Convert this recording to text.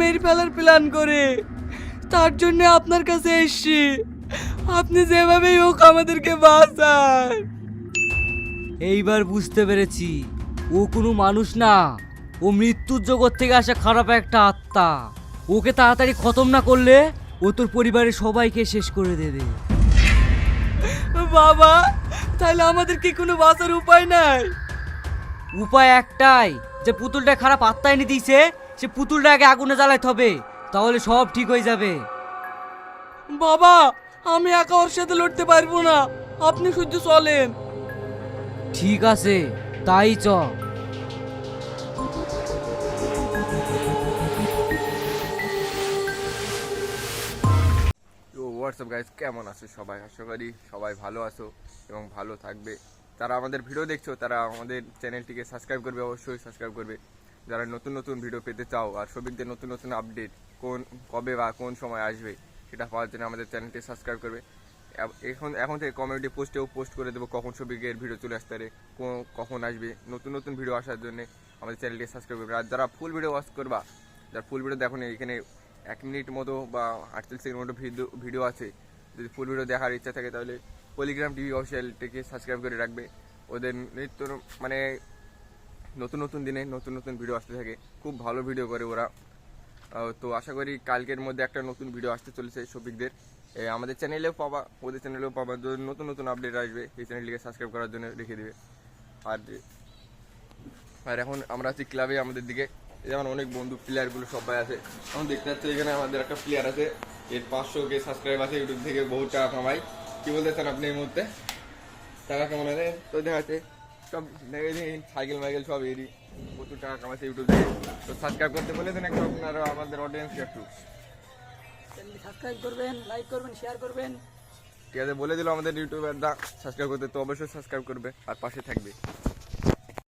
মেরে ফেলার প্ল্যান করে, তার জন্য আপনার কাছে এসেছি। আপনি যেভাবেই হোক আমাদেরকে বাঁচান। এইবার বুঝতে পেরেছি, ও কোনো মানুষ না, ও মৃত্যুর জগৎ থেকে আসা খারাপ একটা আত্মা। ওকে তাড়াতাড়ি খতম না করলে ও তোর পরিবারের সবাইকে শেষ করে দেবে। বাবা, তাহলে আমাদের কি কোনো বাঁচার উপায় নাই? উপায় একটাই, যে পুতুলটা খারাপ আত্মা এনে দিয়েছে সে পুতুলটা আগে আগুনে জ্বালাইতে হবে, তাহলে সব ঠিক হয়ে যাবে। বাবা, আমি একা ওর সাথে লড়তে পারবো না, আপনি শুধু চলেন। ঠিক আছে, তাই চ। তো হোয়াটসঅ্যাপ গাইজ, কেমন আছো সবাই? আশা করি সবাই ভালো আছো এবং ভালো থাকবে। যারা আমাদের ভিডিও দেখছো তারা আমাদের চ্যানেলটিকে সাবস্ক্রাইব করবে, অবশ্যই সাবস্ক্রাইব করবে। যারা নতুন নতুন ভিডিও পেতে চাও আর সবিকদের নতুন নতুন আপডেট কবে বা কোন সময় আসবে সেটা পাওয়ার জন্য আমাদের চ্যানেলটি সাবস্ক্রাইব করবে। এখন থেকে কমিউনিটি পোস্টেও পোস্ট করে দেবো কখন সবিকের ভিডিও চলে আসতে পারে, কখন আসবে। নতুন নতুন ভিডিও আসার জন্য আমাদের চ্যানেলটি সাবস্ক্রাইব করবে। আর যারা ফুল ভিডিও ওয়াচ করবা, যারা ফুল ভিডিও দেখো না, এখানে 1 মিনিট মতো বা 48 সেকেন্ড মতো ভিডিও আছে। যদি ফুল ভিডিও দেখার ইচ্ছা থাকে তাহলে পলিগ্রাম টিভি অফিসিয়ালটিকে সাবস্ক্রাইব করে রাখবে। ওদের নিত্য মানে নতুন নতুন দিনে নতুন নতুন ভিডিও আসতে থাকে, খুব ভালো ভিডিও করে ওরা। তো আশা করি কালকের মধ্যে একটা নতুন ভিডিও আসতে চলেছে শফিকদের। আমাদের চ্যানেলেও পাবা, ওদের চ্যানেলেও পাবা। নতুন নতুন আপডেট আসবে, এই চ্যানেলটিকে সাবস্ক্রাইব করার জন্য রেখে দেবে। আর এখন আমরা আছি ক্লাবে, আমাদের দিকে যেমন অনেক বন্ধু প্লেয়ারগুলো সবাই আছে। এখন দেখতে পাচ্ছি এখানে আমাদের একটা প্লেয়ার আছে, এর 500K সাবস্ক্রাইব আছে, ইউটিউব থেকে বহু টাকা কামাই। কি বলতেছেন আপনি এই মুহূর্তে? টাকা কেমন আছে তো দেখাচ্ছে, সব সাইকেল মাইকেল সব এরই, প্রচুর টাকা কামাচ্ছে ইউটিউব থেকে। তো সাবস্ক্রাইব করতে বলেছেন একটু আপনারা আমাদের অডিয়েন্সকে একটু সাবস্ক্রাইব করবেন, লাইক করবেন, শেয়ার করবেন। ঠিক আছে, বলে দিল আমাদের ইউটিউবাররা সাবস্ক্রাইব করতে, তো অবশ্যই সাবস্ক্রাইব করবে আর পাশে থাকবে।